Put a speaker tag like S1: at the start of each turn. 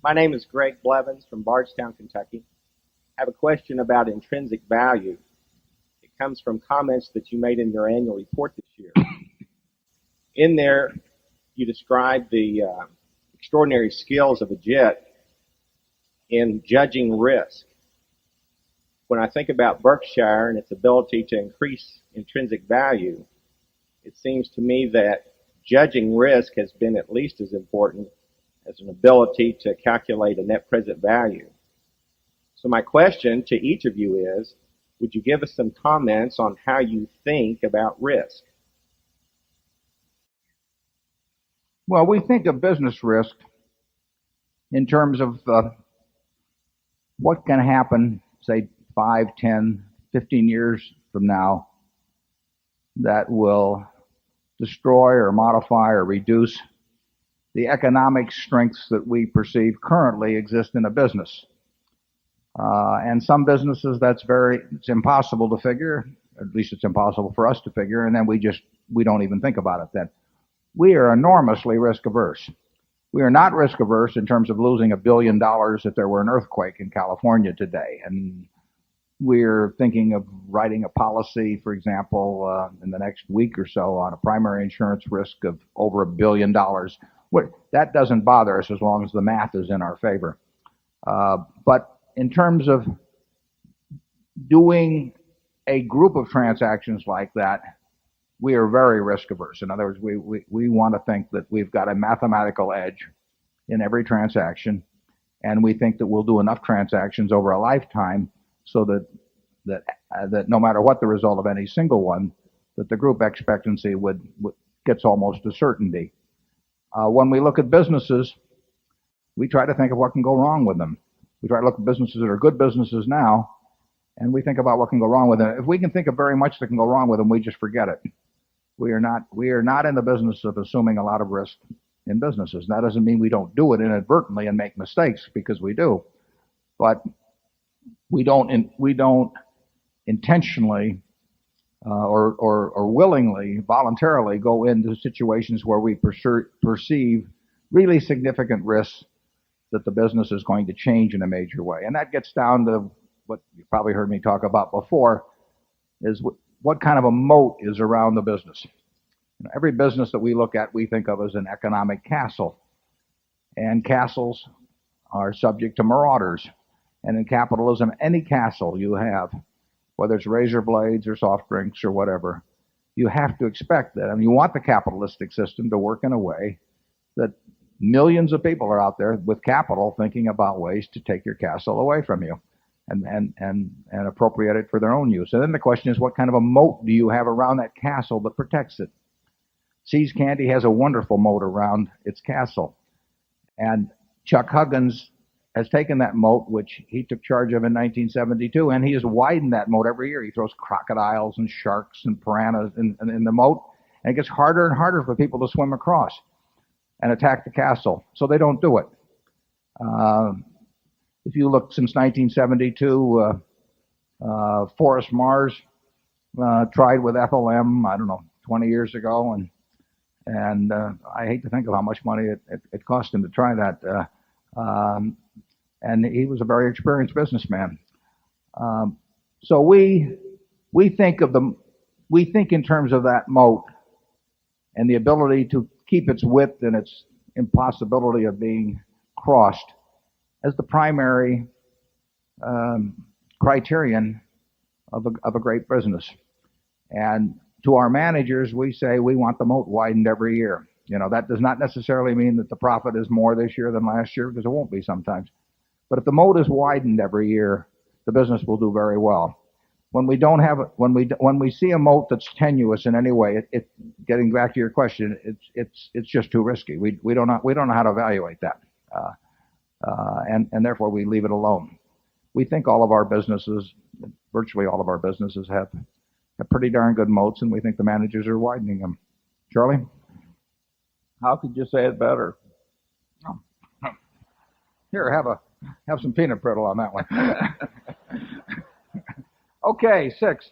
S1: My name is Greg Blevins from Bardstown, Kentucky. I have a question about intrinsic value. It comes from comments that you made in your annual report this year. In there, you described the extraordinary skills of a jet in judging risk. When I think about Berkshire and its ability to increase intrinsic value, it seems to me that judging risk has been at least as important as an ability to calculate a net present value. So my question to each of you is, would you give us some comments on how you think about risk?
S2: Well, we think of business risk in terms of what can happen, say, 5, 10, 15 years from now that will destroy or modify or reduce the economic strengths that we perceive currently exist in a business. And some businesses, it's impossible to figure, at least it's impossible for us to figure, and then we don't even think about it then. We are enormously risk averse. We are not risk averse in terms of losing $1 billion if there were an earthquake in California today. And we're thinking of writing a policy, for example, in the next week or so on a primary insurance risk of over $1 billion. That doesn't bother us as long as the math is in our favor. But in terms of doing a group of transactions like that, we are very risk averse. In other words, we want to think that we've got a mathematical edge in every transaction, and we think that we'll do enough transactions over a lifetime so that no matter what the result of any single one, that the group expectancy gets almost to certainty. When we look at businesses, we try to think of what can go wrong with them. We try to look at businesses that are good businesses now, and we think about what can go wrong with them. If we can think of very much that can go wrong with them, we just forget it. We are not in the business of assuming a lot of risk in businesses. That doesn't mean we don't do it inadvertently and make mistakes, because we do. But we don't intentionally or willingly, voluntarily go into situations where we perceive really significant risks that the business is going to change in a major way. And that gets down to what you probably heard me talk about before, is what kind of a moat is around the business. Every business that we look at, we think of as an economic castle. And castles are subject to marauders. And in capitalism, any castle you have, whether it's razor blades or soft drinks or whatever, you have to expect that. I mean, you want the capitalistic system to work in a way that millions of people are out there with capital thinking about ways to take your castle away from you and appropriate it for their own use. And then the question is, what kind of a moat do you have around that castle that protects it? See's Candy has a wonderful moat around its castle. And Chuck Huggins has taken that moat, which he took charge of in 1972, and he has widened that moat every year. He throws crocodiles and sharks and piranhas in the moat, and it gets harder and harder for people to swim across and attack the castle. So they don't do it. If you look since 1972, Forrest Mars tried with FLM, I don't know, 20 years ago, and I hate to think of how much money it cost him to try that. And he was a very experienced businessman. So we think in terms of that moat and the ability to keep its width and its impossibility of being crossed as the primary criterion of a great business. And to our managers, we say we want the moat widened every year. That does not necessarily mean that the profit is more this year than last year, because it won't be sometimes. But if the moat is widened every year, the business will do very well. When we don't have when we see a moat that's tenuous in any way, getting back to your question, it's just too risky. We don't know how to evaluate that, and therefore we leave it alone. We think all of our businesses, virtually all of our businesses, have pretty darn good moats, and we think the managers are widening them. Charlie?
S3: How could you say it better?
S2: Here, have some peanut brittle on that one. Okay, 6.